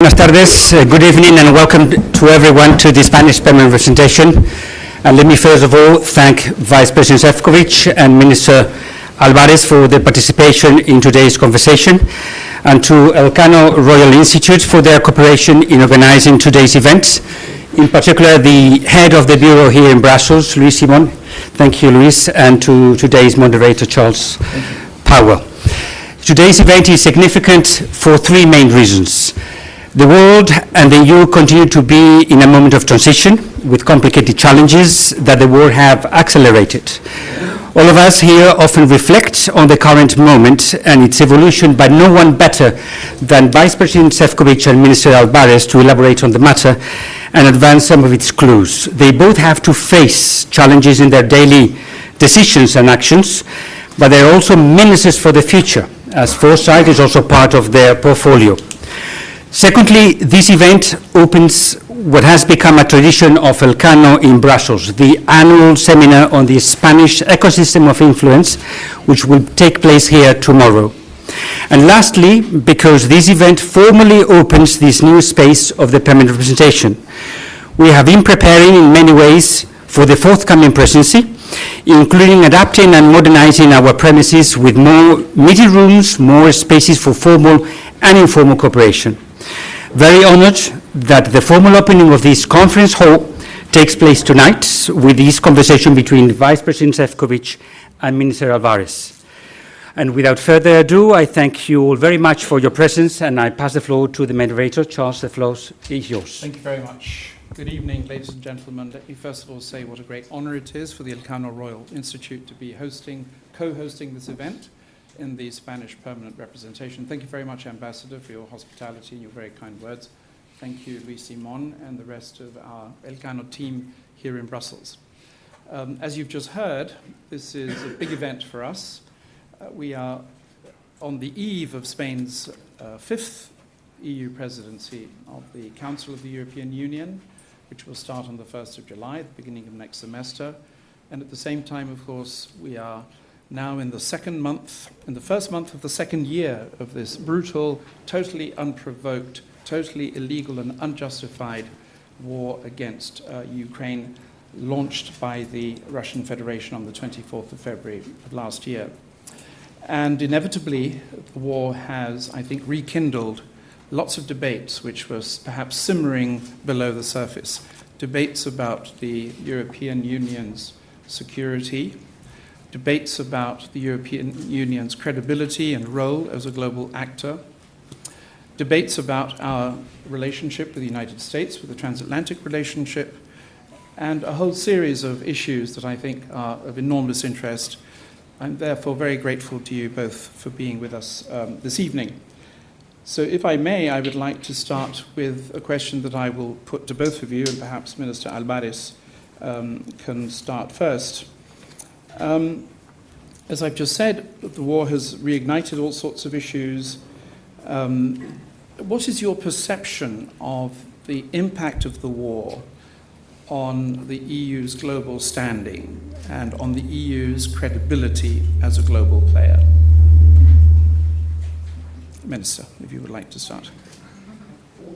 Buenas tardes, good evening and welcome to everyone to the Spanish Permanent Representation. And let me first of all thank Vice President Šefčovič and Minister Albares for their participation in today's conversation, and to Elcano Royal Institute for their cooperation in organizing today's event. In particular, the head of the bureau here in Brussels, Luis Simon. Thank you, Luis, and to today's moderator, Charles Powell. Today's event is significant for three main reasons. The world and the EU continue to be in a moment of transition with complicated challenges that the war have accelerated. All of us here often reflect on the current moment and its evolution, but no one better than Vice President Šefčovič and Minister Albares to elaborate on the matter and advance some of its clues. They both have to face challenges in their daily decisions and actions, but they're also menaces for the future, as foresight is also part of their portfolio. Secondly, this event opens what has become a tradition of Elcano in Brussels, the annual seminar on the Spanish ecosystem of influence, which will take place here tomorrow. And lastly, because this event formally opens this new space of the permanent representation. We have been preparing in many ways for the forthcoming presidency, including adapting and modernizing our premises with more meeting rooms, more spaces for formal and informal cooperation. Very honored that the formal opening of this conference hall takes place tonight with this conversation between Vice President Šefčovič and Minister Albares. And without further ado, I thank you all very much for your presence, and I pass the floor to the moderator. Charles, the floor is yours. Thank you very much. Good evening, ladies and gentlemen. Let me first of all say what a great honor it is for the Elcano Royal Institute to be co-hosting this event in the Spanish Permanent Representation. Thank you very much, Ambassador, for your hospitality and your very kind words. Thank you, Luis Simon, and the rest of our Elcano team here in Brussels. As you've just heard, this is a big event for us. We are on the eve of Spain's fifth EU presidency of the Council of the European Union, which will start on the 1st of July, the beginning of next semester. And at the same time, of course, we are now in the first month of the second year of this brutal, totally unprovoked, totally illegal and unjustified war against Ukraine, launched by the Russian Federation on the 24th of February of last year. And inevitably, the war has, I think, rekindled lots of debates which was perhaps simmering below the surface. Debates about the European Union's security, debates about the European Union's credibility and role as a global actor, debates about our relationship with the United States, with the transatlantic relationship, and a whole series of issues that I think are of enormous interest. I'm therefore very grateful to you both for being with us this evening. So if I may, I would like to start with a question that I will put to both of you, and perhaps Minister Albares can start first. As I've just said, the war has reignited all sorts of issues. What is your perception of the impact of the war on the EU's global standing and on the EU's credibility as a global player? Minister, if you would like to start.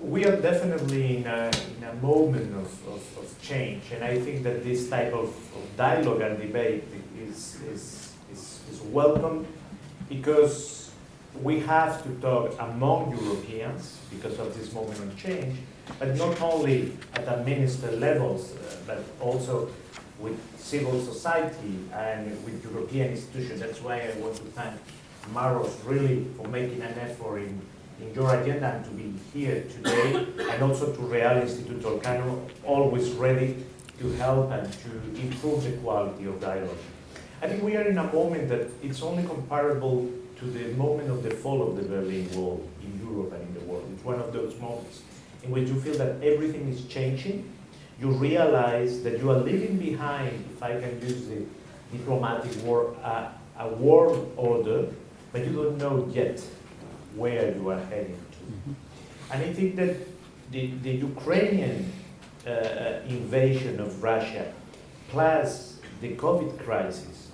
We are definitely in a moment of change, and I think that this type of dialogue and debate is welcome, because we have to talk among Europeans because of this moment of change, but not only at the minister levels, but also with civil society and with European institutions. That's why I want to thank Maroš really for making an effort in your agenda and to be here today, and also to Real Instituto Elcano, always ready to help and to improve the quality of dialogue. I think we are in a moment that it's only comparable to the moment of the fall of the Berlin Wall in Europe and in the world. It's one of those moments in which you feel that everything is changing. You realize that you are leaving behind, if I can use the diplomatic word, a world order, but you don't know yet where you are heading to. And I think that the Ukrainian invasion of Russia, plus the COVID crisis,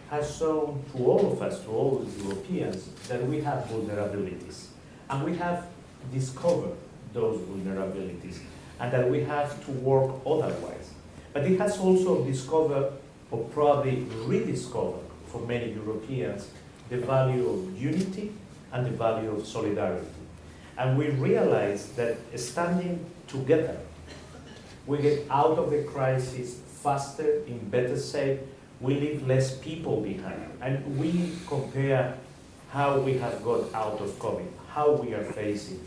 has shown to all of us, to all the Europeans, that we have vulnerabilities. And we have discovered those vulnerabilities, and that we have to work otherwise. But it has also discovered, or probably rediscovered for many Europeans, the value of unity and the value of solidarity. And we realize that standing together, we get out of the crisis faster, in better shape, we leave less people behind. And we compare how we have got out of COVID, how we are facing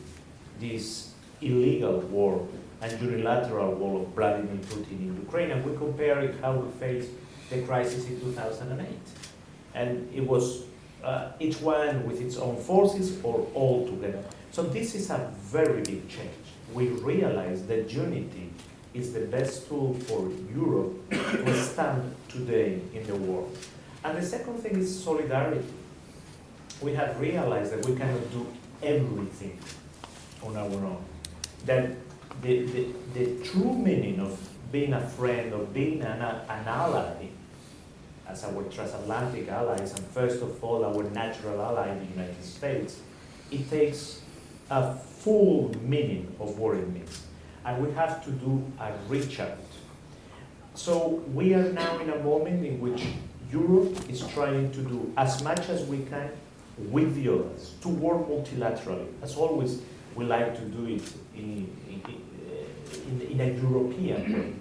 this illegal war and unilateral war of Vladimir Putin in Ukraine, and we compare it how we faced the crisis in 2008. And it was each one with its own forces or all together. So this is a very big change. We realize that unity is the best tool for Europe to stand today in the world. And the second thing is solidarity. We have realized that we cannot do everything on our own. That the true meaning of being a friend, of being an ally, as our transatlantic allies, and first of all our natural ally in the United States, it takes a full meaning of what it means. And we have to do a reach out. So we are now in a moment in which Europe is trying to do as much as we can with the others, to work multilaterally. As always, we like to do it in a European way.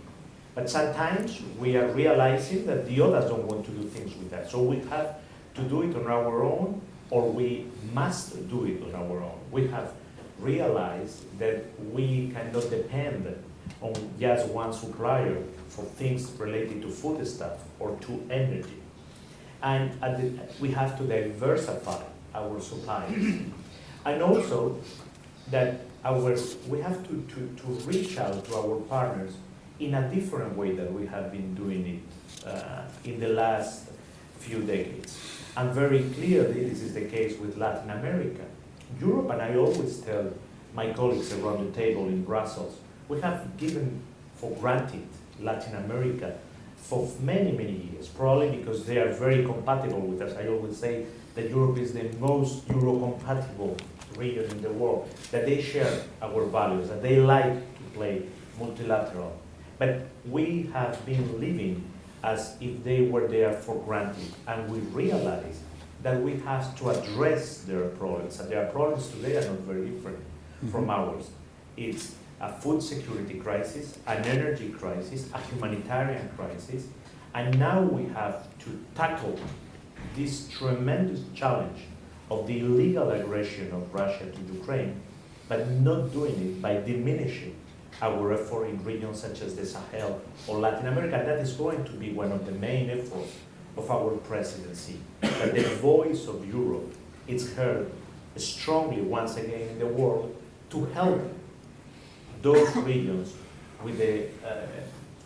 But sometimes we are realizing that the others don't want to do things with us. So we have to do it on our own, or we must do it on our own. We have realized that we cannot depend on just one supplier for things related to foodstuff or to energy. And we have to diversify our suppliers. And also that we have to reach out to our partners in a different way than we have been doing it in the last few decades. And very clearly, this is the case with Latin America. Europe, and I always tell my colleagues around the table in Brussels, we have given for granted Latin America for many, many years, probably because they are very compatible with us. I always say that Europe is the most Euro-compatible region in the world, that they share our values, that they like to play multilateral. But we have been living as if they were there for granted, and we realize that we have to address their problems, and their problems today are not very different from ours. It's a food security crisis, an energy crisis, a humanitarian crisis, and now we have to tackle this tremendous challenge of the illegal aggression of Russia to Ukraine, but not doing it by diminishing our effort in regions such as the Sahel or Latin America. That is going to be one of the main efforts of our presidency, that the voice of Europe is heard strongly once again in the world to help those regions with the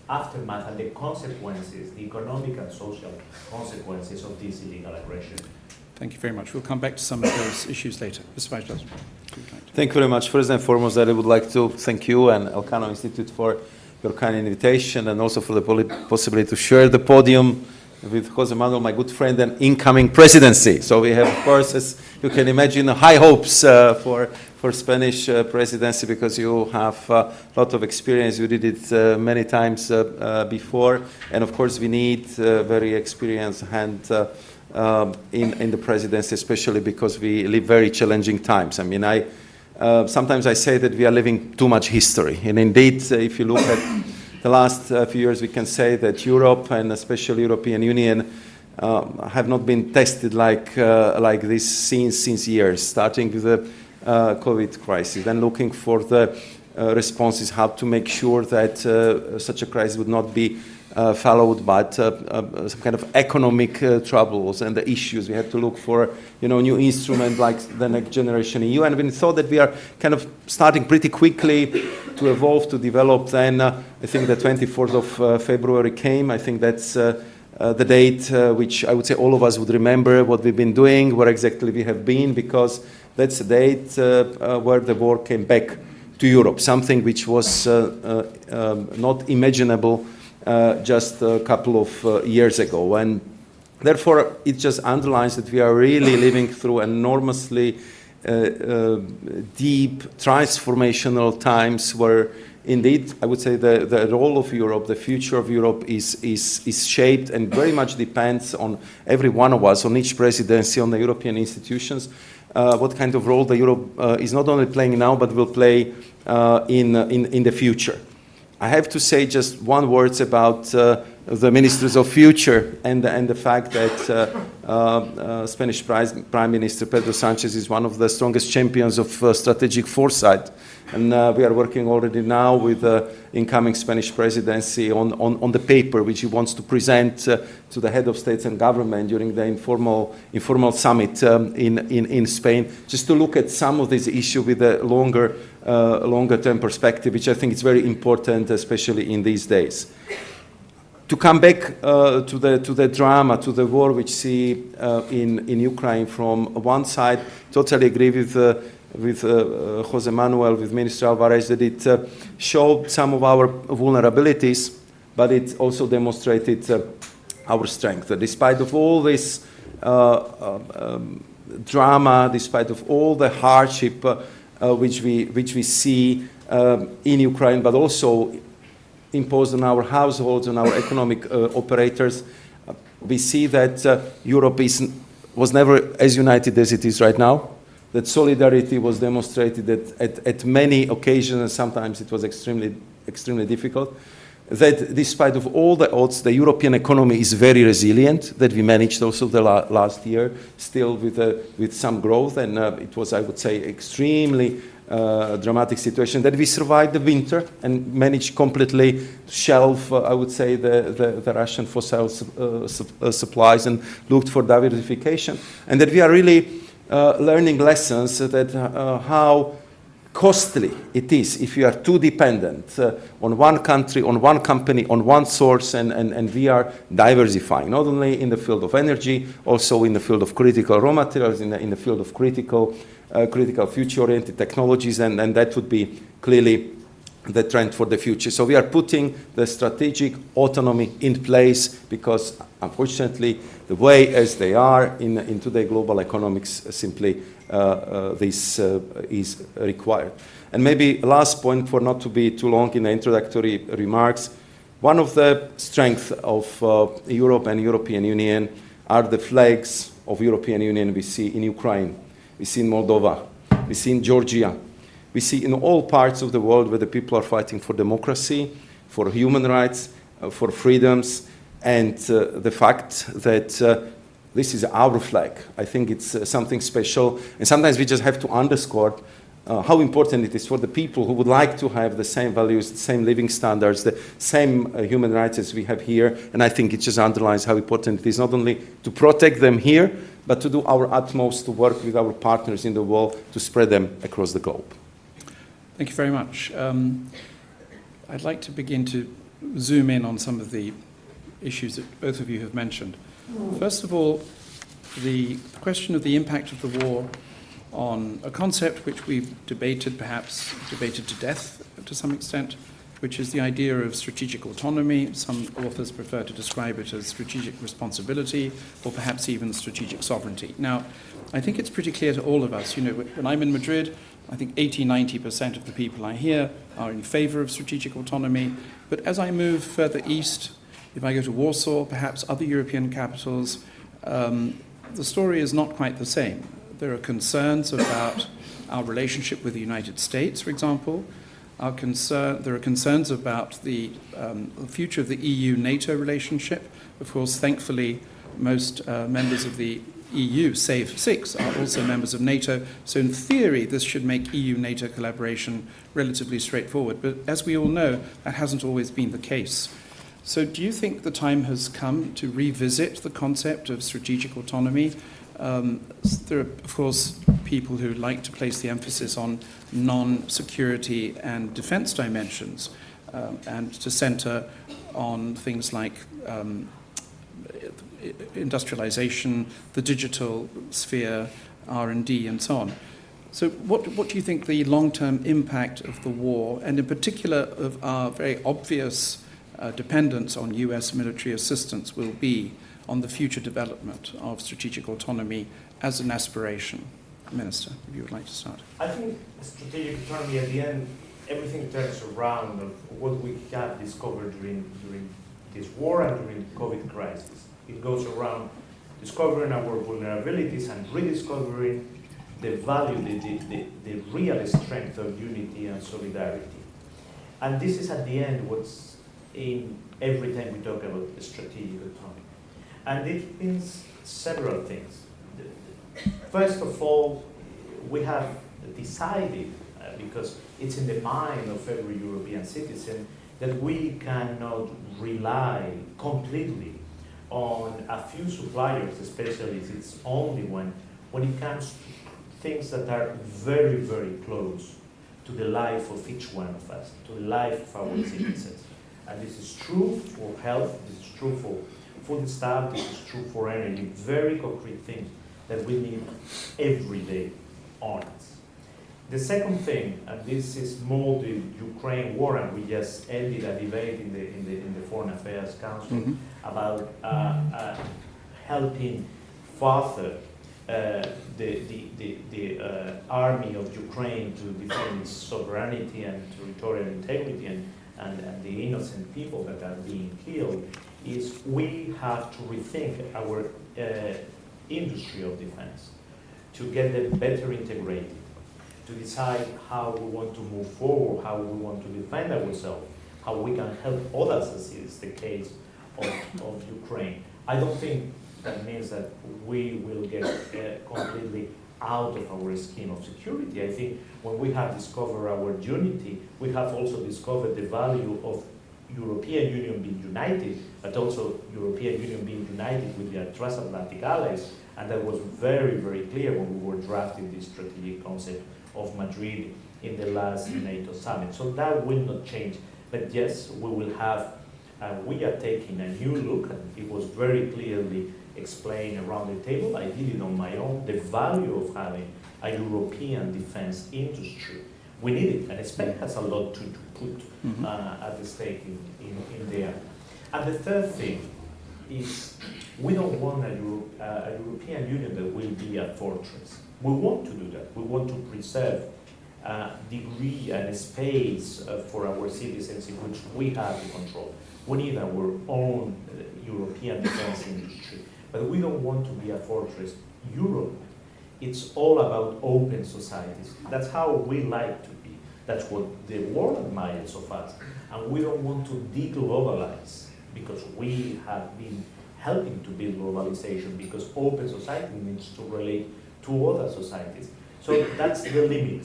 aftermath and the consequences, the economic and social consequences of this illegal aggression. Thank you very much. We'll come back to some of those issues later. Mr. Vice President. Thank you very much. First and foremost, I would like to thank you and Elcano Institute for your kind invitation, and also for the possibility to share the podium with José Manuel, my good friend and incoming presidency. So we have, of course, as you can imagine, high hopes for Spanish presidency, because you have a lot of experience. You did it many times before, and of course we need very experienced hand in the presidency, especially because we live very challenging times. I mean, sometimes I say that we are living too much history, and indeed, if you look at the last few years, we can say that Europe, and especially European Union, have not been tested like this since years, starting with the COVID crisis, then looking for the responses, how to make sure that such a crisis would not be followed by some kind of economic troubles and the issues. We had to look for, new instrument like the Next Generation EU, and we thought that we are kind of starting pretty quickly to evolve, to develop. Then I think the 24th of February came. I think that's the date which I would say all of us would remember what we've been doing, where exactly we have been, because that's the date where the war came back to Europe, something which was not imaginable just a couple of years ago. And therefore, it just underlines that we are really living through an enormously deep transformational times where indeed, I would say the role of Europe, the future of Europe is shaped and very much depends on every one of us, on each presidency, on the European institutions, what kind of role the Europe is not only playing now, but will play in the future. I have to say just one word about the ministers of future and the fact that Spanish Prime Minister Pedro Sanchez is one of the strongest champions of strategic foresight. And we are working already now with the incoming Spanish presidency on the paper which he wants to present to the head of states and government during the informal summit in Spain, just to look at some of these issues with a longer term perspective, which I think is very important, especially in these days. To come back to the drama, to the war which see in Ukraine from one side, totally agree with José Manuel, with Minister Albares, that it showed some of our vulnerabilities, but it also demonstrated our strength. Despite of all this drama, despite of all the hardship which we see in Ukraine, but also imposed on our households and our economic operators, we see that Europe was never as united as it is right now. That solidarity was demonstrated at many occasions, and sometimes it was extremely difficult. That despite of all the odds, the European economy is very resilient, that we managed also the last year, still with some growth, and it was, I would say, extremely dramatic situation, that we survived the winter and managed completely to shelve, I would say, the Russian fossil supplies and looked for diversification, and that we are really learning lessons that how costly it is if you are too dependent on one country, on one company, on one source, and we are diversifying, not only in the field of energy, also in the field of critical raw materials, in the field of critical future-oriented technologies, and that would be clearly the trend for the future. So we are putting the strategic autonomy in place because, unfortunately, the way as they are in today's global economics, simply this is required. And maybe last point, for not to be too long in the introductory remarks, one of the strengths of Europe and European Union are the flags of European Union we see in Ukraine, we see in Moldova, we see in Georgia, we see in all parts of the world where the people are fighting for democracy, for human rights, for freedoms, and the fact that this is our flag. I think it's something special, and sometimes we just have to underscore how important it is for the people who would like to have the same values, the same living standards, the same human rights as we have here, and I think it just underlines how important it is not only to protect them here, but to do our utmost to work with our partners in the world to spread them across the globe. Thank you very much. I'd like to begin to zoom in on some of the issues that both of you have mentioned. First of all, the question of the impact of the war on a concept which we've debated to death to some extent, which is the idea of strategic autonomy. Some authors prefer to describe it as strategic responsibility or perhaps even strategic sovereignty. Now, I think it's pretty clear to all of us, when I'm in Madrid, I think 80-90% of the people I hear are in favor of strategic autonomy. But as I move further east, if I go to Warsaw, perhaps other European capitals, the story is not quite the same. There are concerns about our relationship with the United States, for example. There are concerns about the future of the EU-NATO relationship. Of course, thankfully, most members of the EU, save 6, are also members of NATO. So in theory, this should make EU-NATO collaboration relatively straightforward. But as we all know, that hasn't always been the case. So do you think the time has come to revisit the concept of strategic autonomy? There are, of course, people who like to place the emphasis on non-security and defense dimensions and to center on things like industrialization, the digital sphere, R&D, and so on. So what do you think the long-term impact of the war, and in particular of our very obvious dependence on US military assistance, will be on the future development of strategic autonomy as an aspiration? Minister, if you would like to start. I think strategic autonomy at the end, everything turns around of what we have discovered during this war and during the COVID crisis. It goes around discovering our vulnerabilities and rediscovering the value, the real strength of unity and solidarity. And this is at the end what's in every time we talk about strategic autonomy. And it means several things. First of all, we have decided, because it's in the mind of every European citizen, that we cannot rely completely on a few suppliers, especially if it's only when it comes to things that are very, very close to the life of each one of us, to the life of our citizens. And this is true for health, this is true for food stuff, this is true for energy, very concrete things that we need every day on us. The second thing, and this is more the Ukraine war, and we just ended a debate in the Foreign Affairs Council about helping further the army of Ukraine to defend its sovereignty and territorial integrity and the innocent people that are being killed, is we have to rethink our industry of defense to get them better integrated, to decide how we want to move forward, how we want to defend ourselves, how we can help others, as is the case of Ukraine. I don't think that means that we will get completely out of our scheme of security. I think when we have discovered our unity, we have also discovered the value of European Union being united, but also European Union being united with their transatlantic allies. And that was very, very clear when we were drafting this strategic concept of Madrid in the last NATO summit. So that will not change. But yes, we will have, we are taking a new look, and it was very clearly explained around the table. I did it on my own, the value of having a European defense industry. We need it, and Spain has a lot to put at the stake in there. And the third thing is we don't want a European Union that will be a fortress. We want to do that. We want to preserve degree and space for our citizens in which we have the control. We need our own European defense industry, but we don't want to be a fortress. Europe, it's all about open societies. That's how we like to be. That's what the world admires of us. And we don't want to de-globalize, because we have been helping to build globalization, because open society needs to relate to other societies. So that's the limit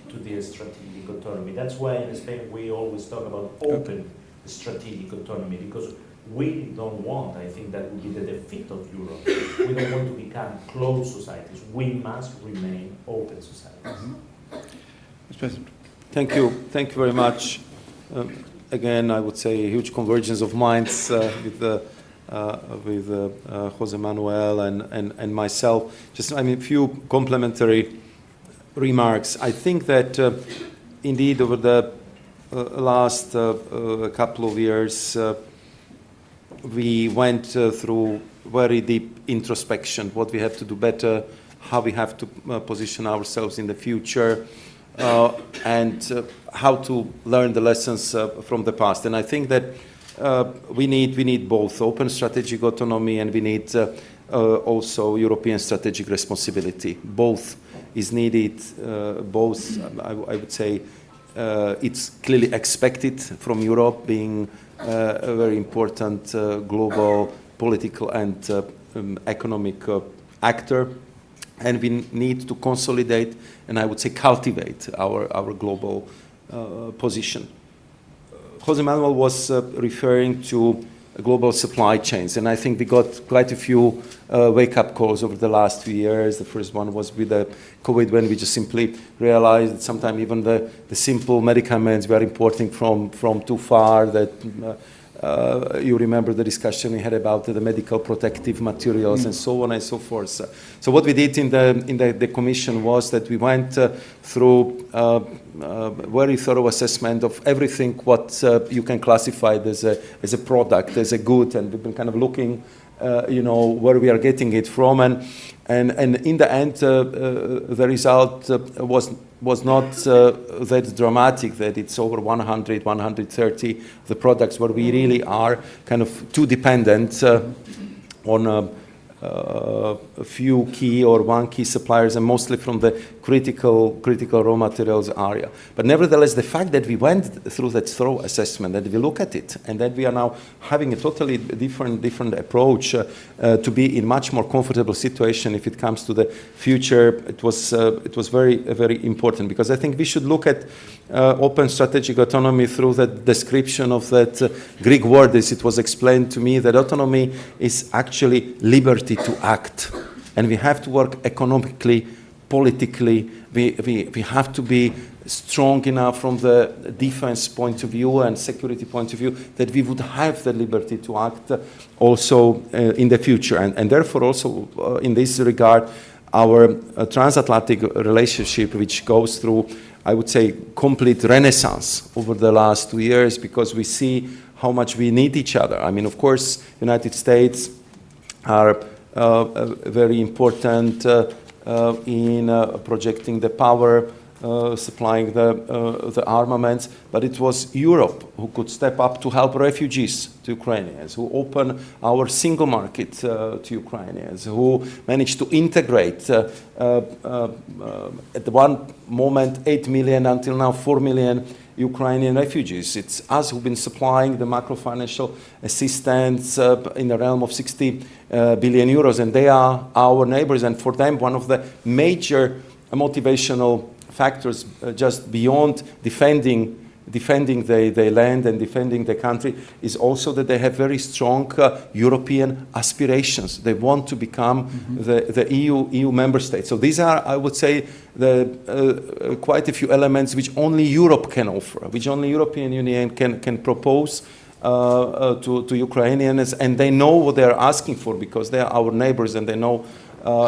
to the strategic autonomy. That's why in Spain we always talk about open strategic autonomy, because we don't want, I think that would be the defeat of Europe. We don't want to become closed societies. We must remain open societies. Mr. President. Thank you. Thank you very much. Again, I would say a huge convergence of minds with José Manuel and myself. Just, I mean, a few complementary remarks. I think that indeed over the last couple of years, we went through very deep introspection, what we have to do better, how we have to position ourselves in the future, and how to learn the lessons from the past. And I think that we need both open strategic autonomy, and we need also European strategic responsibility. Both is needed. Both, I would say, it's clearly expected from Europe, being a very important global political and economic actor. And we need to consolidate and, I would say, cultivate our global position. José Manuel was referring to global supply chains, and I think we got quite a few wake-up calls over the last few years. The first one was with the COVID, when we just simply realized that sometimes even the simple medicaments we are importing from too far, that you remember the discussion we had about the medical protective materials and so on and so forth. So what we did in the Commission was that we went through very thorough assessment of everything what you can classify as a product, as a good, and we've been kind of looking where we are getting it from. And in the end, the result was not that dramatic, that it's over 100, 130, the products where we really are kind of too dependent on a few key or one key suppliers, and mostly from the critical raw materials area. But nevertheless, the fact that we went through that thorough assessment, that we look at it, and that we are now having a totally different approach to be in much more comfortable situation if it comes to the future, it was very, very important, because I think we should look at open strategic autonomy through the description of that Greek word, as it was explained to me, that autonomy is actually liberty to act. And we have to work economically, politically. We have to be strong enough from the defense point of view and security point of view that we would have the liberty to act also in the future. And therefore also in this regard, our transatlantic relationship, which goes through, I would say, complete renaissance over the last 2 years, because we see how much we need each other. I mean, of course, United States are very important in projecting the power, supplying the armaments, but it was Europe who could step up to help refugees to Ukrainians, who opened our single market to Ukrainians, who managed to integrate at one moment 8 million, until now 4 million Ukrainian refugees. It's us who've been supplying the macro-financial assistance in the realm of 60 billion euros, and they are our neighbors. And for them, one of the major motivational factors, just beyond defending their land and defending the country, is also that they have very strong European aspirations. They want to become the EU member state. So these are, I would say, quite a few elements which only Europe can offer, which only European Union can propose to Ukrainians, and they know what they are asking for, because they are our neighbors and they know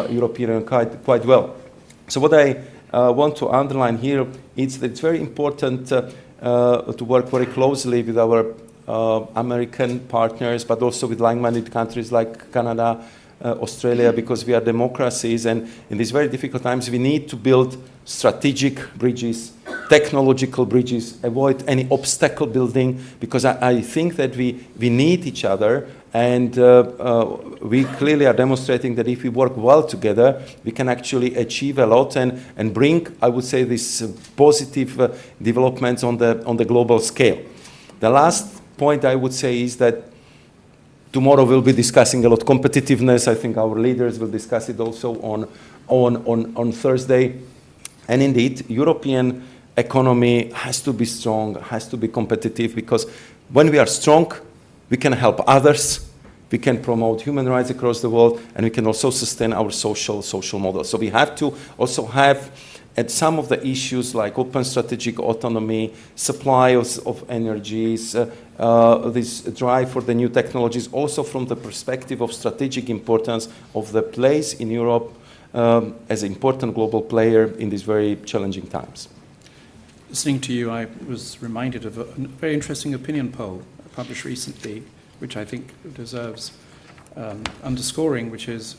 European quite well. So what I want to underline here is that it's very important to work very closely with our American partners, but also with like-minded countries like Canada, Australia, because we are democracies, and in these very difficult times we need to build strategic bridges, technological bridges, avoid any obstacle building, because I think that we need each other, and we clearly are demonstrating that if we work well together, we can actually achieve a lot and bring, I would say, these positive developments on the global scale. The last point I would say is that tomorrow we'll be discussing a lot competitiveness. I think our leaders will discuss it also on Thursday. And indeed, European economy has to be strong, has to be competitive, because when we are strong, we can help others, we can promote human rights across the world, and we can also sustain our social model. So we have to also have, at some of the issues like open strategic autonomy, supply of energies, this drive for the new technologies, also from the perspective of strategic importance of the place in Europe as an important global player in these very challenging times. Listening to you, I was reminded of a very interesting opinion poll published recently, which I think deserves underscoring, which is,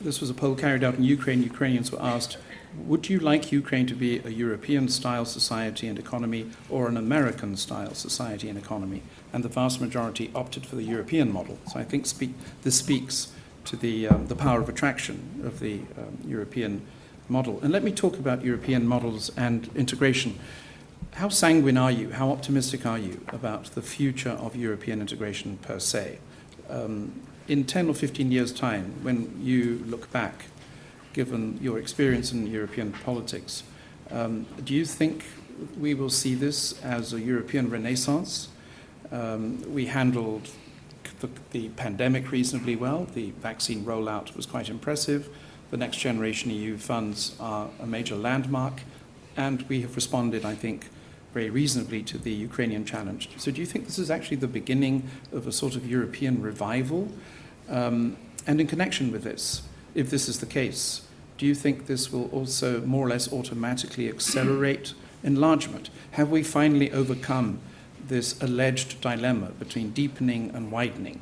this was a poll carried out in Ukraine. Ukrainians were asked, would you like Ukraine to be a European-style society and economy or an American-style society and economy? And the vast majority opted for the European model. So I think this speaks to the power of attraction of the European model. And let me talk about European models and integration. How sanguine are you, how optimistic are you about the future of European integration per se? In 10 or 15 years' time, when you look back, given your experience in European politics, do you think we will see this as a European renaissance? We handled the pandemic reasonably well. The vaccine rollout was quite impressive. The Next Generation EU funds are a major landmark, and we have responded, I think, very reasonably to the Ukrainian challenge. So do you think this is actually the beginning of a sort of European revival? And in connection with this, if this is the case, do you think this will also more or less automatically accelerate enlargement? Have we finally overcome this alleged dilemma between deepening and widening?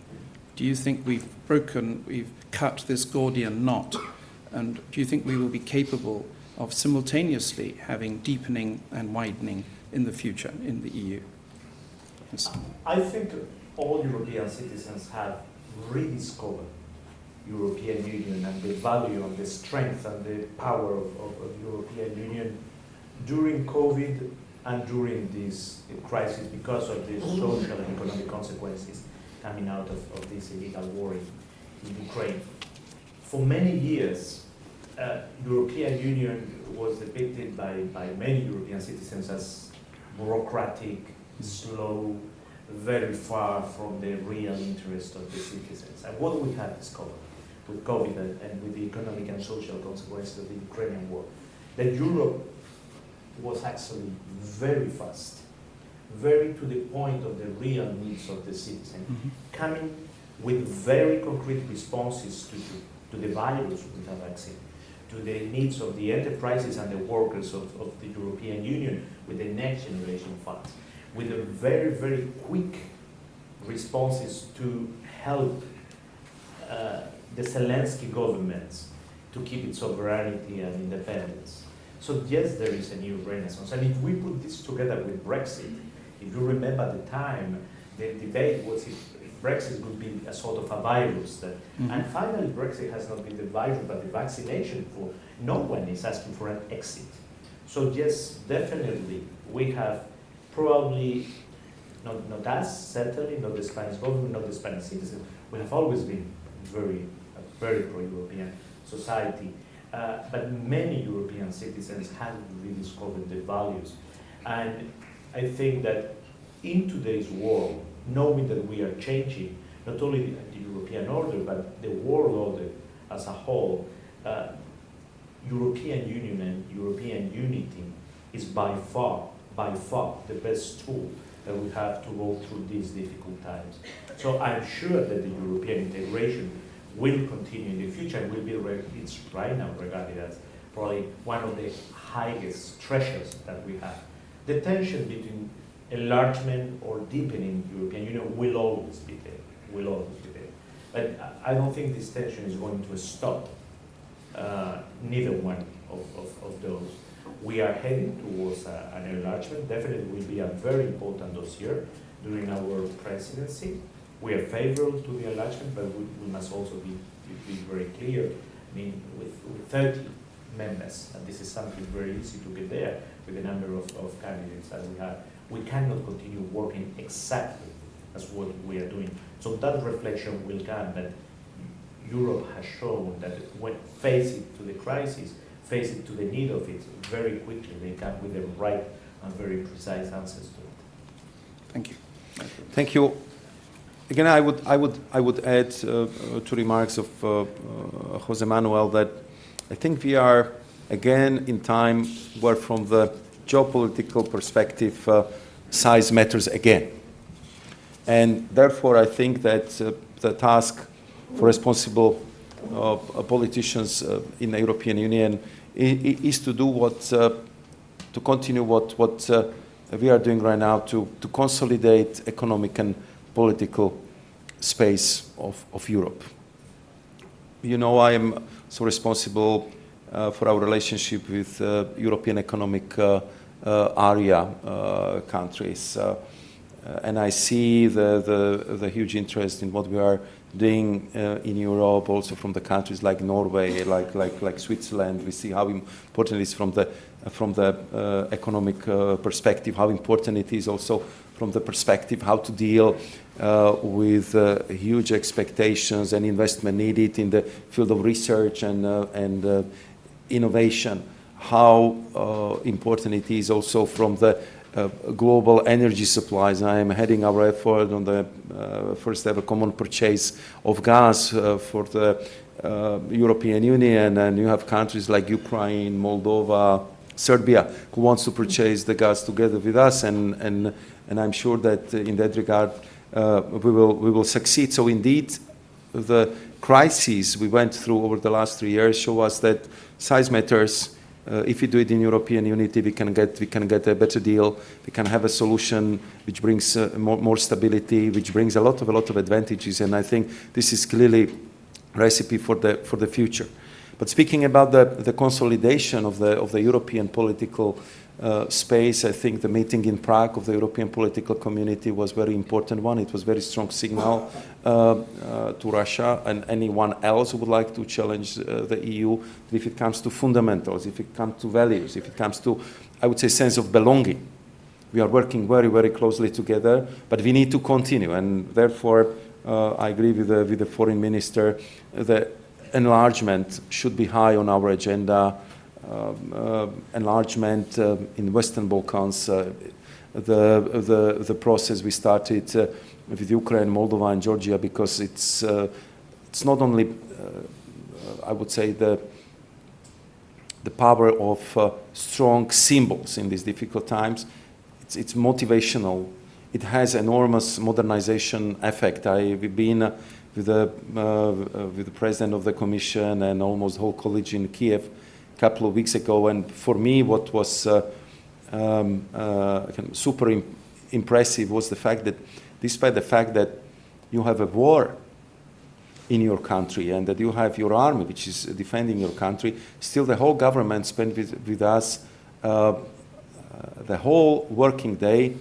Do you think we've cut this Gordian knot? And do you think we will be capable of simultaneously having deepening and widening in the future in the EU? Yes. I think all European citizens have rediscovered European Union and the value and the strength and the power of European Union during COVID and during this crisis because of the social and economic consequences coming out of this illegal war in Ukraine. For many years, European Union was depicted by many European citizens as bureaucratic, slow, very far from the real interest of the citizens. And what we have discovered with COVID and with the economic and social consequences of the Ukrainian war, that Europe was actually very fast, very to the point of the real needs of the citizen, coming with very concrete responses to the virus with a vaccine, to the needs of the enterprises and the workers of the European Union with the Next Generation Funds, with a very, very quick responses to help the Zelensky government to keep its sovereignty and independence. So yes, there is a new renaissance. And if we put this together with Brexit, if you remember the time, the debate was if Brexit would be a sort of a virus. And finally, Brexit has not been the virus, but the vaccination for no one is asking for an exit. So yes, definitely, we have probably, not us, certainly, not the Spanish government, not the Spanish citizens, we have always been a very pro-European society. But many European citizens have rediscovered the values. And I think that in today's world, knowing that we are changing not only the European order, but the world order as a whole, European Union and European unity is by far the best tool that we have to go through these difficult times. So I'm sure that the European integration will continue in the future and will be, it's right now regarded as probably one of the highest treasures that we have. The tension between enlargement or deepening European Union will always be there, But I don't think this tension is going to stop, neither one of those. We are heading towards an enlargement, definitely will be a very important dossier during our presidency. We are favorable to the enlargement, but we must also be very clear. I mean, with 30 members, and this is something very easy to get there with the number of candidates that we have, we cannot continue working exactly as what we are doing. So that reflection will come that Europe has shown that when faced to the crisis, faced to the need of it, very quickly they come with the right and very precise answers to it. Thank you. Thank you. Again, I would add to remarks of José Manuel that I think we are again in time where from the geopolitical perspective size matters again. And therefore I think that the task for responsible politicians in the European Union is to do to continue what we are doing right now to consolidate economic and political space of Europe. You know, I am so responsible for our relationship with European Economic Area countries. And I see the huge interest in what we are doing in Europe, also from the countries like Norway, like Switzerland. We see how important it is from the economic perspective, how important it is also from the perspective how to deal with huge expectations and investment needed in the field of research and innovation, how important it is also from the global energy supplies. I am heading our effort on the first ever common purchase of gas for the European Union, and you have countries like Ukraine, Moldova, Serbia, who wants to purchase the gas together with us, and I'm sure that in that regard we will succeed. So indeed, the crises we went through over the last 3 years show us that size matters, if we do it in European unity, we can get a better deal. We can have a solution which brings more stability, which brings a lot of advantages. And I think this is clearly a recipe for the future. But speaking about the consolidation of the European political space, I think the meeting in Prague of the European political community was a very important one. It was a very strong signal to Russia and anyone else who would like to challenge the EU if it comes to fundamentals, if it comes to values, if it comes to, I would say, sense of belonging. We are working very, very closely together, but we need to continue. And therefore, I agree with the foreign minister, the enlargement should be high on our agenda. Enlargement in Western Balkans, the process we started with Ukraine, Moldova, and Georgia, because it's not only, I would say, the power of strong symbols in these difficult times. It's motivational. It has enormous modernization effect. We've been with the president of the Commission and almost whole college in Kiev couple of weeks ago, and for me what was super impressive was the fact that despite the fact that you have a war in your country and that you have your army which is defending your country, still the whole government spent with us the whole working day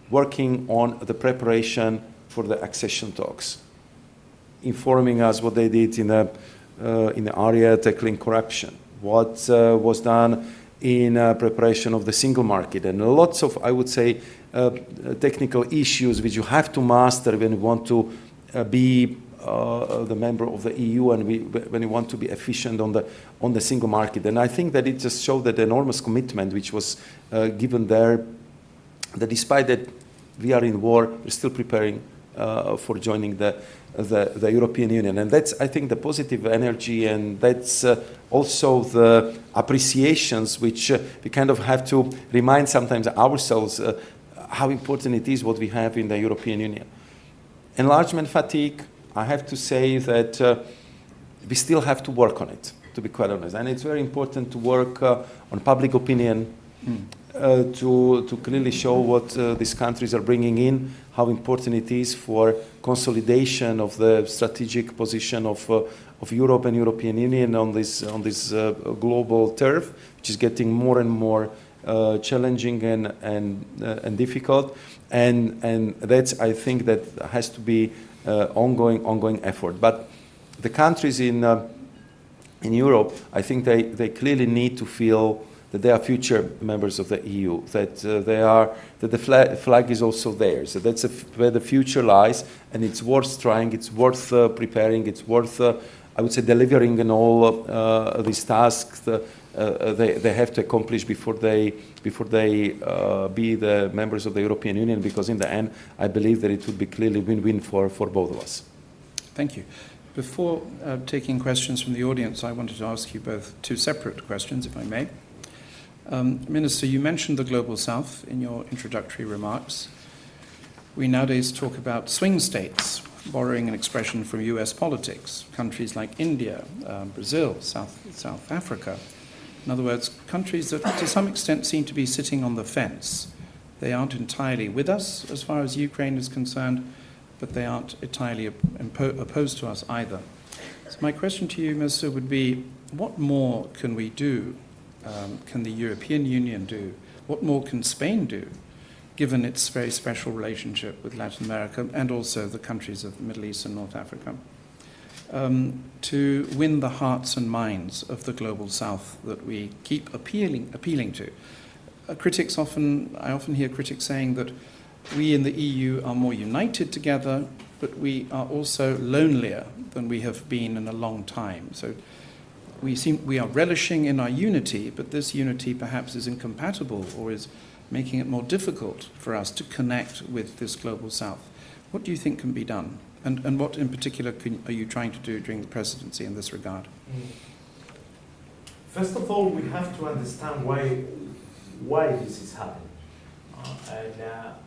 working on the preparation for the accession talks, informing us what they did in the area tackling corruption, what was done in preparation of the single market, and lots of, I would say, technical issues which you have to master when you want to be the member of the EU and when you want to be efficient on the single market. And I think that it just showed that enormous commitment which was given there, that despite that we are in war, we're still preparing for joining the European Union. And that's, I think, the positive energy, and that's also the appreciations which we kind of have to remind sometimes ourselves how important it is what we have in the European Union. Enlargement fatigue, I have to say that we still have to work on it, to be quite honest. And it's very important to work on public opinion, to clearly show what these countries are bringing in, how important it is for consolidation of the strategic position of Europe and European Union on this global turf, which is getting more and more challenging and difficult. And that's, I think, that has to be ongoing effort. But the countries in Europe, I think they clearly need to feel that they are future members of the EU, that that the flag is also theirs. So that's where the future lies, and it's worth trying, it's worth preparing, it's worth, I would say, delivering in all these tasks they have to accomplish before they be the members of the European Union, because in the end, I believe that it would be clearly win-win for both of us. Thank you. Before taking questions from the audience, I wanted to ask you both two separate questions, if I may. Minister, you mentioned the Global South in your introductory remarks. We nowadays talk about swing states, borrowing an expression from US politics, countries like India, Brazil, South Africa. In other words, countries that to some extent seem to be sitting on the fence. They aren't entirely with us as far as Ukraine is concerned, but they aren't entirely opposed to us either. So my question to you, Minister, would be, what more can we do? Can the European Union do? What more can Spain do, given its very special relationship with Latin America and also the countries of the Middle East and North Africa, to win the hearts and minds of the Global South that we keep appealing to? I often hear critics saying that we in the EU are more united together, but we are also lonelier than we have been in a long time. So we are relishing in our unity, but this unity perhaps is incompatible or is making it more difficult for us to connect with this Global South. What do you think can be done? And what in particular are you trying to do during the presidency in this regard? First of all, we have to understand why this is happening.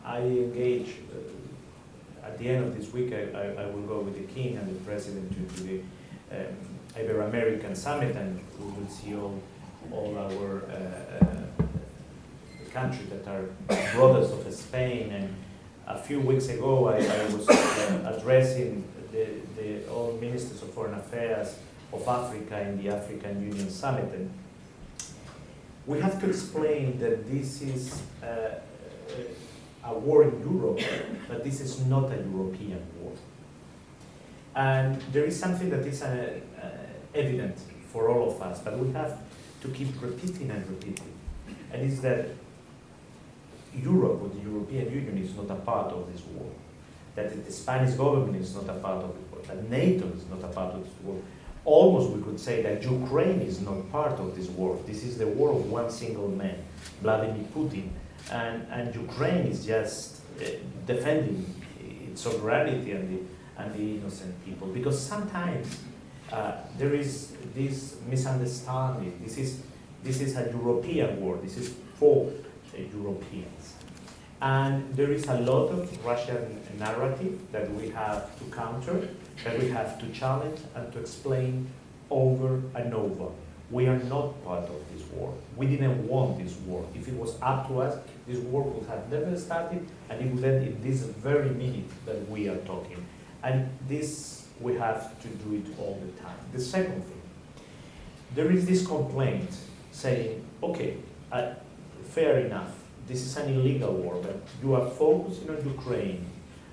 I engage, at the end of this week, I will go with the King and the President to the Ibero-American Summit, and we will see all all our countries that are brothers of Spain. And a few weeks ago, I was addressing all ministers of foreign affairs of Africa in the African Union Summit. And we have to explain that this is a war in Europe, but this is not a European war. And there is something that is evident for all of us, but we have to keep repeating and repeating. And it's that Europe or the European Union is not a part of this war, that the Spanish government is not a part of the war, that NATO is not a part of this war. Almost we could say that Ukraine is not part of this war. This is the war of one single man, Vladimir Putin. And Ukraine is just defending its sovereignty and the innocent people. Because sometimes there is this misunderstanding. This is a European war. This is for Europeans. And there is a lot of Russian narrative that we have to counter, that we have to challenge and to explain over and over. We are not part of this war. We didn't want this war. If it was up to us, this war would have never started, and it would end in this very minute that we are talking. And this, we have to do it all the time. The second thing, there is this complaint saying, okay, fair enough, this is an illegal war, but you are focusing on Ukraine,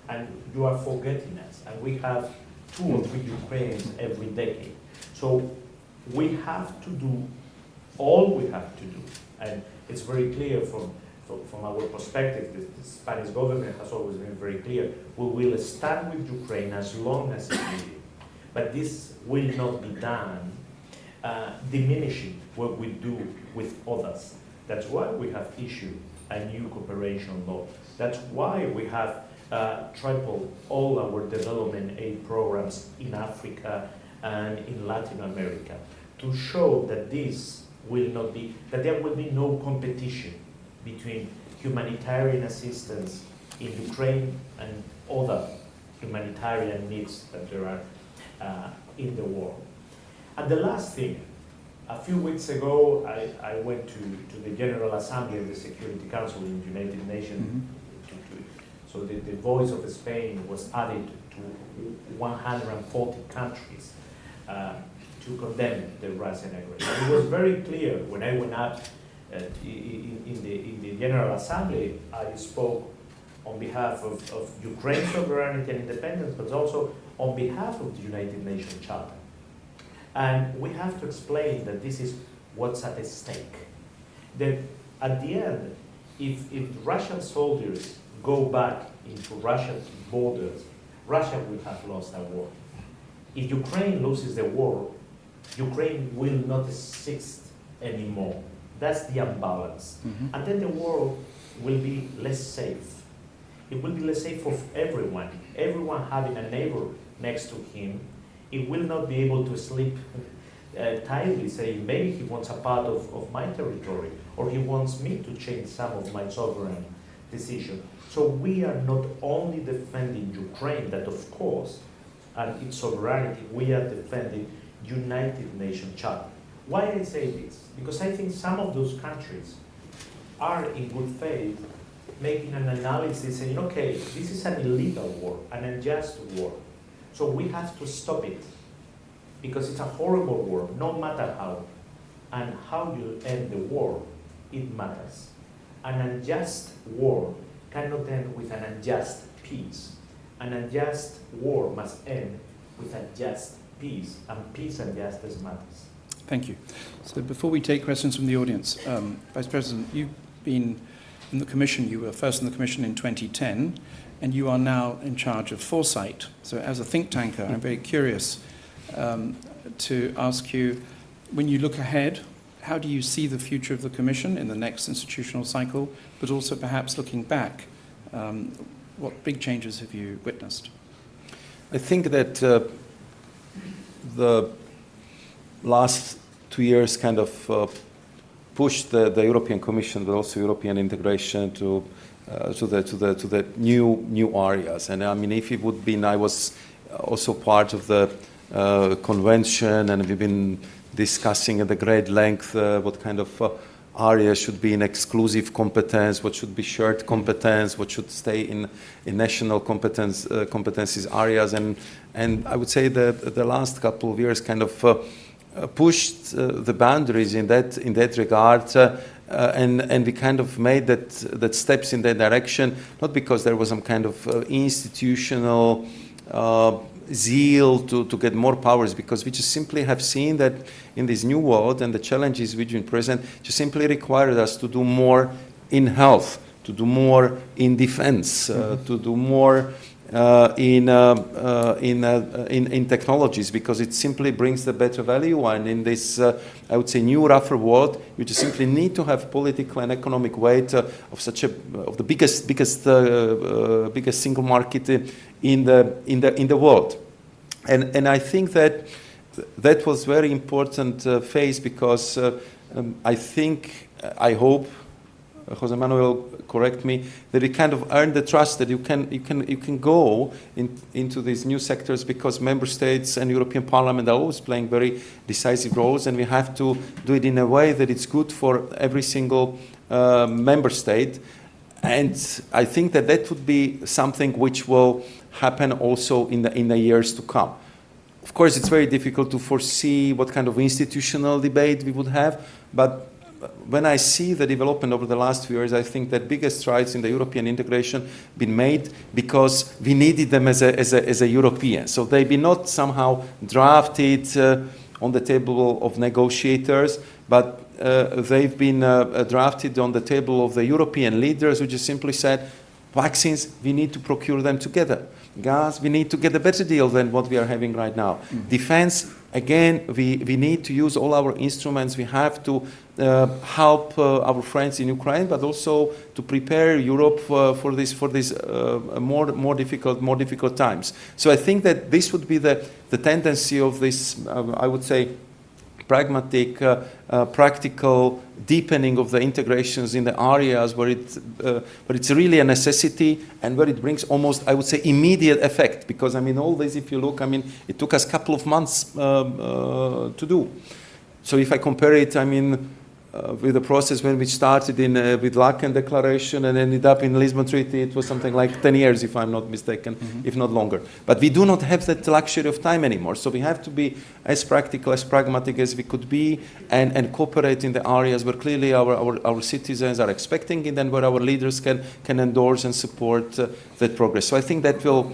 and you are forgetting us, and we have 2 or 3 Ukrainians every decade. So we have to do all we have to do, and it's very clear from our perspective. The Spanish government has always been very clear. We will stand with Ukraine as long as it's needed, but this will not be done diminishing what we do with others. That's why we have issued a new cooperation law. That's why we have tripled all our development aid programs in Africa and in Latin America, to show that this will not be, that there will be no competition between humanitarian assistance in Ukraine and other humanitarian needs that there are in the world. And the last thing, a few weeks ago, I went to the General Assembly of the Security Council in the United Nations. So the voice of Spain was added to 140 countries to condemn the Russian aggression. It was very clear when I went up in the General Assembly. I spoke on behalf of Ukraine's sovereignty and independence, but also on behalf of the United Nations Charter. And we have to explain that this is what's at stake. That at the end, if Russian soldiers go back into Russian borders, Russia will have lost a war. If Ukraine loses the war, Ukraine will not exist anymore. That's the imbalance. Mm-hmm. And then the world will be less safe. It will be less safe for everyone. Everyone having a neighbor next to him, it will not be able to sleep tightly, saying maybe he wants a part of my territory, or he wants me to change some of my sovereign decision. So we are not only defending Ukraine, that of course, and its sovereignty, we are defending United Nations Charter. Why I say this? Because I think some of those countries are in good faith making an analysis saying, okay, this is an illegal war, an unjust war. So we have to stop it because it's a horrible war, no matter how. And how you end the war, it matters. An unjust war cannot end with an unjust peace. An unjust war must end with a just peace, and peace and justice matters. Thank you. So before we take questions from the audience, Vice President, you've been in the Commission, you were first in the Commission in 2010, and you are now in charge of foresight. So as a think tanker, I'm very curious to ask you, when you look ahead, how do you see the future of the Commission in the next institutional cycle, but also perhaps looking back, what big changes have you witnessed? I think that the last 2 years kind of pushed the European Commission, but also European integration to the new areas. And I mean, if it would be, I was also part of the convention, and we've been discussing at a great length what kind of areas should be in exclusive competence, what should be shared competence, what should stay in national competencies areas. And I would say that the last couple of years kind of pushed the boundaries in that regard, and we kind of made that steps in that direction, not because there was some kind of institutional zeal to get more powers, because we just simply have seen that in this new world and the challenges which are present just simply required us to do more in health, to do more in defense, to do more in technologies, because it simply brings the better value. And in this, I would say, new, rougher world, you just simply need to have political and economic weight of the biggest single market in the world. And I think that was very important phase, because I hope, Jose Manuel, correct me, that we kind of earn the trust that you can go into these new sectors, because member states and European Parliament are always playing very decisive roles, and we have to do it in a way that it's good for every single member state. And I think that would be something which will happen also in the years to come. Of course, it's very difficult to foresee what kind of institutional debate we would have, but when I see the development over the last few years, I think that biggest strides in the European integration been made because we needed them as a European. So they've been not somehow drafted on the table of negotiators, but they've been drafted on the table of the European leaders, who just simply said, vaccines, we need to procure them together. Gas, we need to get a better deal than what we are having right now. Defense, again, we need to use all our instruments. We have to help our friends in Ukraine, but also to prepare Europe for this more difficult times. So I think that this would be the tendency of this, I would say, pragmatic, practical deepening of the integrations in the areas where it's really a necessity, and where it brings almost, I would say, immediate effect. Because, I mean, all this, if you look, I mean, it took us a couple of months to do. So if I compare it, I mean, with the process when we started with Laeken Declaration and ended up in Lisbon Treaty, it was something like 10 years, if I'm not mistaken, if not longer. But we do not have that luxury of time anymore. So we have to be as practical, as pragmatic as we could be, and cooperate in the areas where clearly our citizens are expecting it, and where our leaders can endorse and support that progress. So I think that will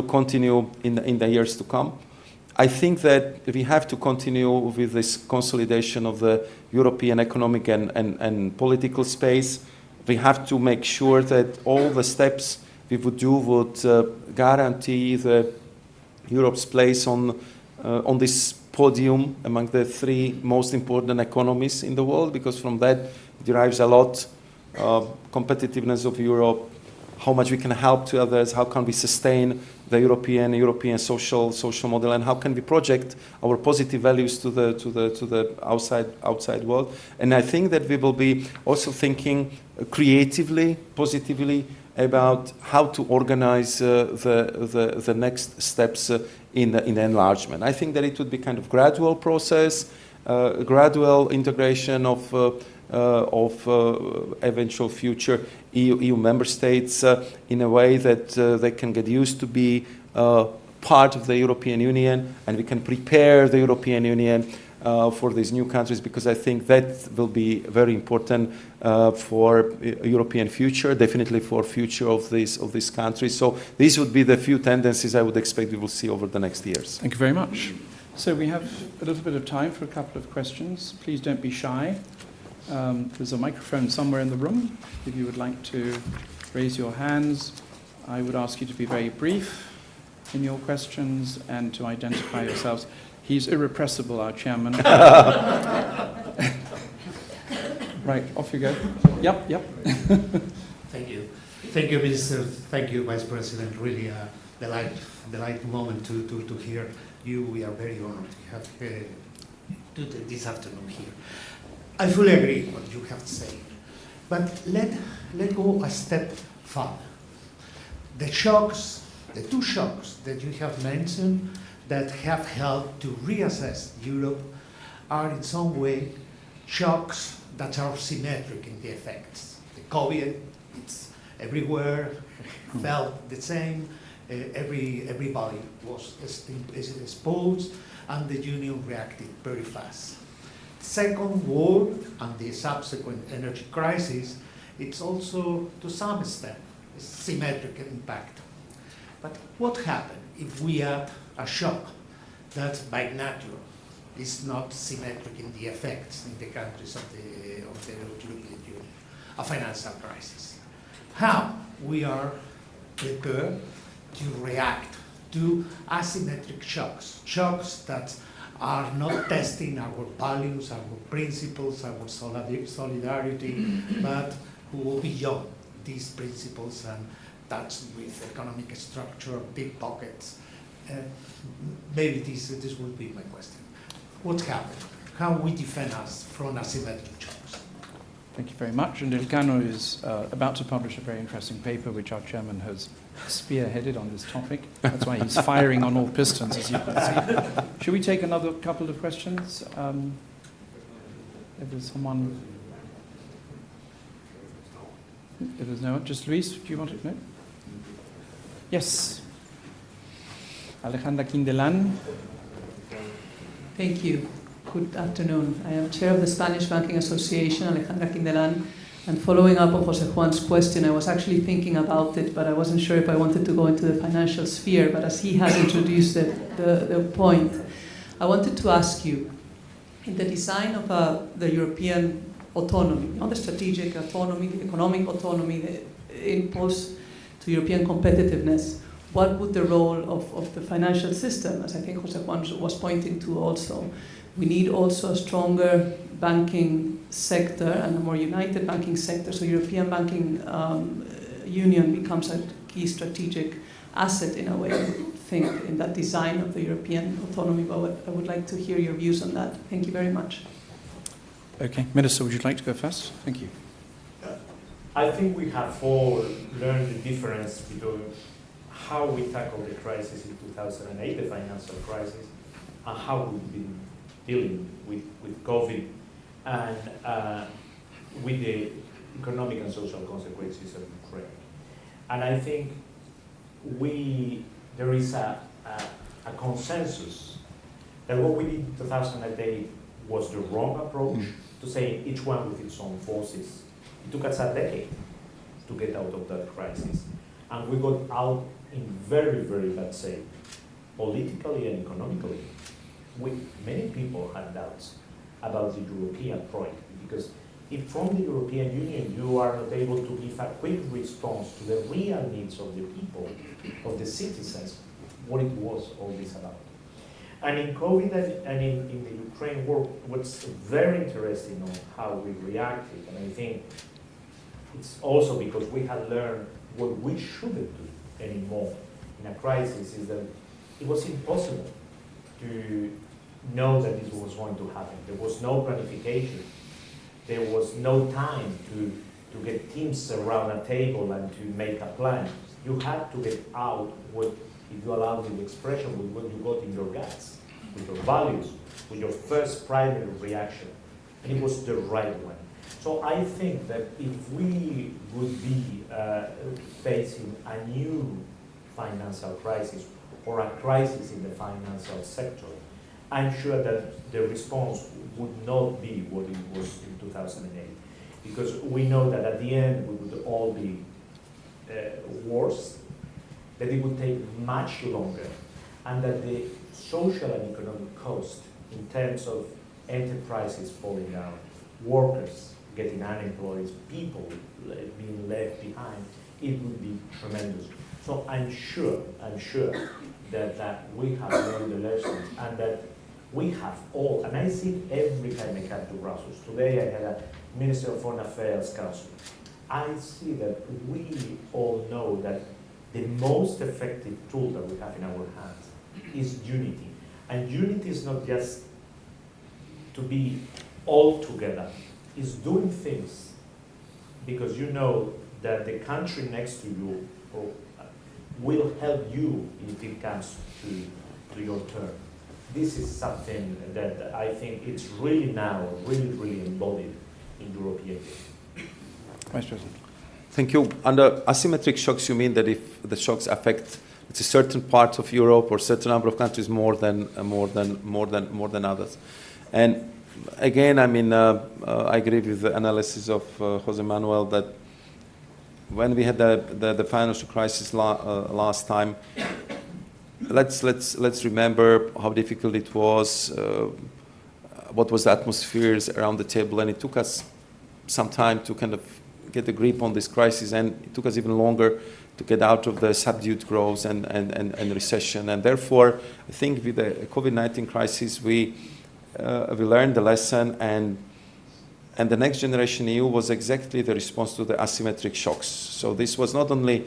continue in the years to come. I think that we have to continue with this consolidation of the European economic and political space. We have to make sure that all the steps we would do would guarantee Europe's place on this podium among the three most important economies in the world, because from that derives a lot competitiveness of Europe, how much we can help to others, how can we sustain the European social model, and how can we project our positive values to the outside world. And I think that we will be also thinking creatively, positively about how to organize the next steps in the enlargement. I think that it would be kind of gradual process, gradual integration of eventual future EU member states in a way that they can get used to be part of the European Union, and we can prepare the European Union for these new countries, because I think that will be very important for European future, definitely for future of these countries. So these would be the few tendencies I would expect we will see over the next years. Thank you very much. So we have a little bit of time for a couple of questions. Please don't be shy. There's a microphone somewhere in the room. If you would like to raise your hands, I would ask you to be very brief in your questions and to identify yourselves. He's irrepressible, our chairman. Right, off you go. Yep. Thank you. Thank you, Minister. Thank you, Vice President. Really a delight moment to hear you. We are very honored to have this afternoon here. I fully agree with what you have said, but let go a step further. The two shocks that you have mentioned that have helped to reassess Europe are in some way shocks that are symmetric in the effects. The COVID, it's everywhere, felt the same. Everybody was exposed, and the Union reacted very fast. Second war and the subsequent energy crisis, it's also, to some extent, a symmetric impact. But what happens if we add a shock that, by nature, is not symmetric in the effects in the countries of the European Union, a financial crisis? How we are prepared to react to asymmetric shocks, shocks that are not testing our values, our principles, our solidarity, but who go beyond these principles and touch with economic structure, big pockets. Maybe this would be my question. What happened? How we defend us from asymmetric shocks? Thank you very much. And Elcano is about to publish a very interesting paper which our chairman has spearheaded on this topic. That's why he's firing on all pistons, as you can see. Should we take another couple of questions? If there's someone... If there's no one, just Luis, do you want to? No? Yes. Alejandra Quindelan. Thank you. Good afternoon. I am chair of the Spanish Banking Association, Alejandra Quindelan. And following up on Jose Juan's question, I was actually thinking about it, but I wasn't sure if I wanted to go into the financial sphere. But as he has introduced the point, I wanted to ask you, in the design of the European autonomy, not the strategic autonomy, the economic autonomy, the impulse to European competitiveness, what would the role of the financial system, as I think Jose Juan was pointing to also? We need also a stronger banking sector and a more united banking sector, so European banking union becomes a key strategic asset in a way, I would think, in that design of the European autonomy. But I would like to hear your views on that. Thank you very much. Okay, Minister, would you like to go first? Thank you. I think we have all learned the difference between how we tackled the crisis in 2008, the financial crisis, and how we've been dealing with COVID and with the economic and social consequences of Ukraine. And I think there is a consensus that what we did in 2008 was the wrong approach, to say each one with its own forces. It took us a decade to get out of that crisis. And we got out in very, very bad shape, politically and economically. Many people had doubts about the European project, because if from the European Union you are not able to give a quick response to the real needs of the people, of the citizens, what it was all this about. And in COVID and in the Ukraine war, what's very interesting on how we reacted, and I think it's also because we had learned what we shouldn't do anymore in a crisis, is that it was impossible to know that this was going to happen. There was no planification. There was no time to get teams around a table and to make a plan. You had to get out what, if you allow me the expression, with what you got in your guts, with your values, with your first primary reaction. And it was the right one. So I think that if we would be facing a new financial crisis or a crisis in the financial sector, I'm sure that the response would not be what it was in 2008. Because we know that at the end we would all be worse, that it would take much longer, and that the social and economic cost in terms of enterprises falling down, workers getting unemployed, people being left behind, it would be tremendous. So I'm sure that we have learned the lessons, and that we have all, and I see it every time I come to Brussels. Today I had a Minister of Foreign Affairs Council. I see that we all know that the most effective tool that we have in our hands is unity. And unity is not just to be all together, it's doing things because you know that the country next to you will help you if it comes to your turn. this is something that I think it's really now really embodied in European Union. Vice President. Thank you. Under asymmetric shocks, you mean that if the shocks affect it's a certain part of Europe or certain number of countries more than others. And again, I mean, I agree with the analysis of José Manuel that when we had the financial crisis last time, let's remember how difficult it was, what was the atmospheres around the table, and it took us some time to kind of get a grip on this crisis, and it took us even longer to get out of the subdued growth and recession. And therefore, I think with the COVID-19 crisis, we learned the lesson, and the next generation EU was exactly the response to the asymmetric shocks. So this was not only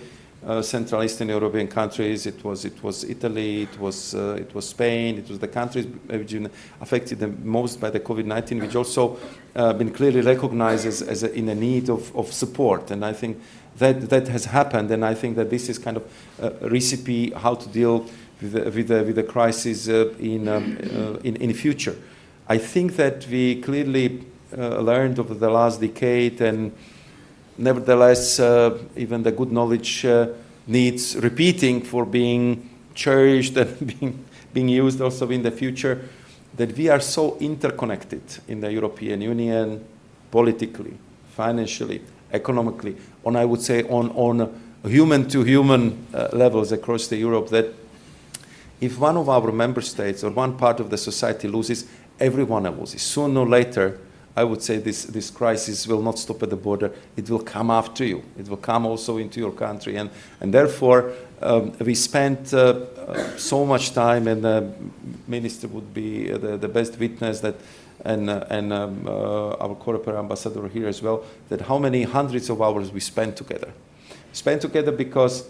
Central Eastern European countries, it was Italy, it was Spain, it was the countries which been affected the most by the COVID-19, which also been clearly recognized as in a need of support. And I think that has happened, and I think that this is kind of a recipe how to deal with the crisis in future. I think that we clearly learned over the last decade, and nevertheless, even the good knowledge needs repeating for being cherished and being used also in the future, that we are so interconnected in the European Union, politically, financially, economically, I would say on human-to-human levels across the Europe, that if one of our member states or one part of the society loses, everyone loses. Sooner or later, I would say this crisis will not stop at the border. It will come after you. It will come also into your country. And therefore, we spent so much time, and the minister would be the best witness that, and our Coreper ambassador here as well, that how many hundreds of hours we spent together. Spent together because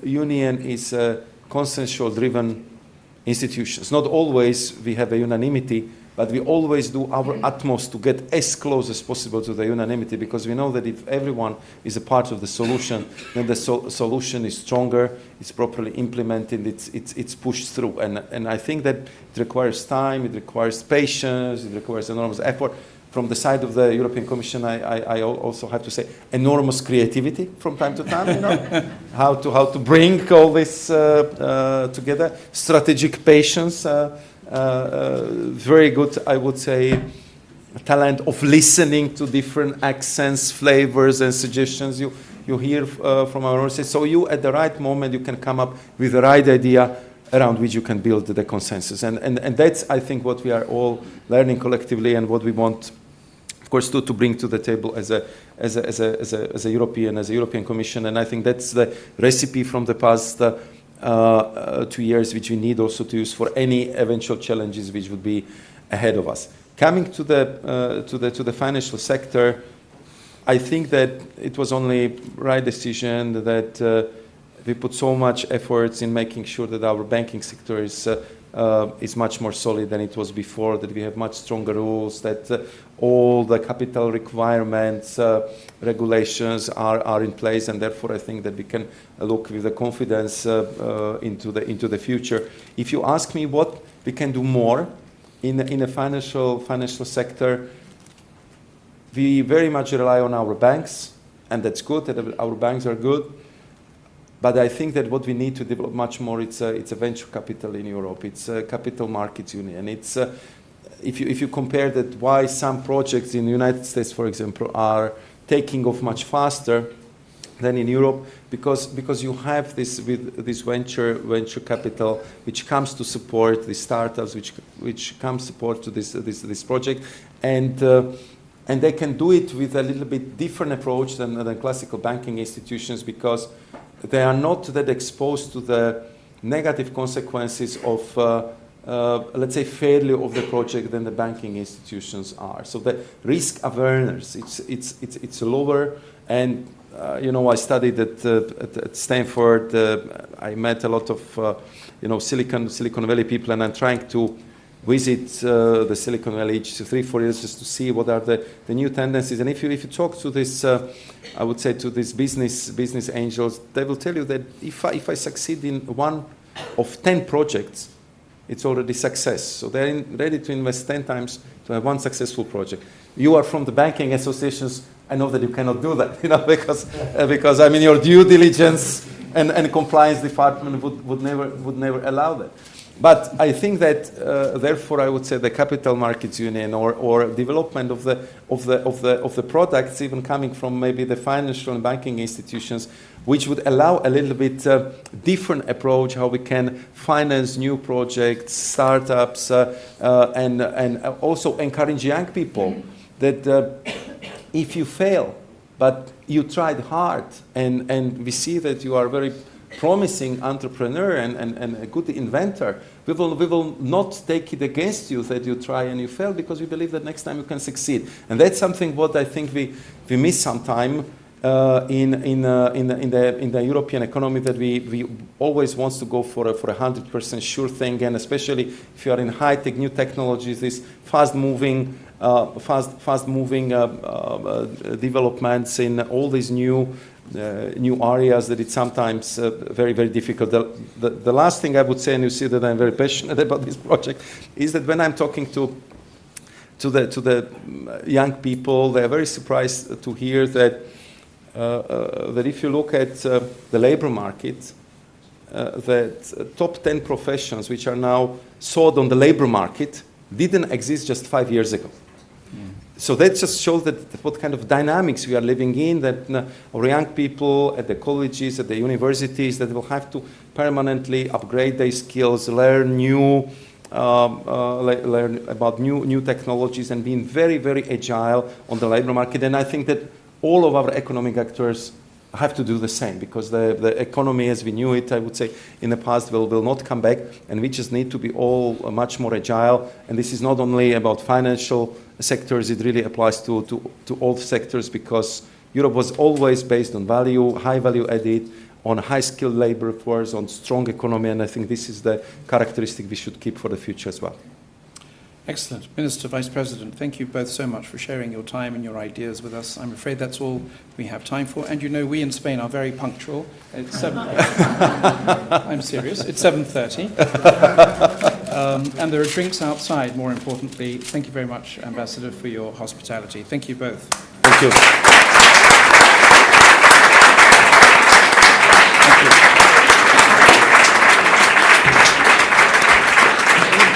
union is a consensual-driven institutions. Not always we have a unanimity, but we always do our utmost to get as close as possible to the unanimity, because we know that if everyone is a part of the solution, then the solution is stronger, it's properly implemented, it's pushed through. And I think that it requires time, it requires patience, it requires enormous effort. From the side of the European Commission, I also have to say enormous creativity from time to time, you know, how to bring all this together, strategic patience, very good, I would say, talent of listening to different accents, flavors, and suggestions you hear from our own. So you, at the right moment, you can come up with the right idea around which you can build the consensus. And that's, I think, what we are all learning collectively, and what we want, of course, to bring to the table as a European Commission. And I think that's the recipe from the past 2 years, which we need also to use for any eventual challenges which would be ahead of us. Coming to the financial sector, I think that it was only right decision that we put so much efforts in making sure that our banking sector is much more solid than it was before, that we have much stronger rules, that all the capital requirements, regulations are in place, and therefore I think that we can look with the confidence into the future. If you ask me what we can do more in the financial sector, we very much rely on our banks, and that's good, that our banks are good. But I think that what we need to develop much more, it's a venture capital in Europe. It's a capital markets union. It's if you compare that, why some projects in the United States, for example, are taking off much faster than in Europe, because you have this venture capital which comes to support the startups, which comes support to this project, and they can do it with a little bit different approach than classical banking institutions, because they are not that exposed to the negative consequences of, let's say, failure of the project than the banking institutions are. So the risk awareness, it's lower. And I studied at Stanford. I met a lot of Silicon Valley people, and I'm trying to visit the Silicon Valley each 3-4 years just to see what are the new tendencies. And if you talk to this, I would say to these business angels, they will tell you that if I succeed in one of 10 projects, it's already success. So they're ready to invest 10 times to have one successful project. You are from the banking associations. I know that you cannot do that, because I mean your due diligence and compliance department would never allow that. But I think that therefore I would say the capital markets union or development of the products even coming from maybe the financial and banking institutions, which would allow a little bit different approach how we can finance new projects, startups, and also encourage young people that if you fail, but you tried hard, and we see that you are very promising entrepreneur and a good inventor, we will not take it against you that you try and you fail, because we believe that next time you can succeed. And that's something what I think we miss sometime in the European economy, that we always want to go for a 100% sure thing, and especially if you are in high-tech new technologies, this fast-moving developments in all these new areas, that it's sometimes very, very difficult. The last thing I would say, and you see that I'm very passionate about this project, is that when I'm talking to the young people, they're very surprised to hear that if you look at the labor market, that top 10 professions which are now sold on the labor market didn't exist just 5 years ago. So that just shows that what kind of dynamics we are living in, that our young people at the colleges, at the universities, that will have to permanently upgrade their skills, learn about new technologies, and being very, very agile on the labor market. And I think that all of our economic actors have to do the same, because the economy as we knew it, I would say, in the past will not come back, and we just need to be all much more agile. And this is not only about financial sectors, it really applies to all sectors, because Europe was always based on value, high value added, on high skilled labor force, on strong economy, and I think this is the characteristic we should keep for the future as well. Excellent. Minister, Vice President, thank you both so much for sharing your time and your ideas with us. I'm afraid that's all we have time for. And you know, we in Spain are very punctual. It's 7. I'm serious. It's 7:30. And there are drinks outside, more importantly. Thank you very much, Ambassador, for your hospitality. Thank you both. Thank you.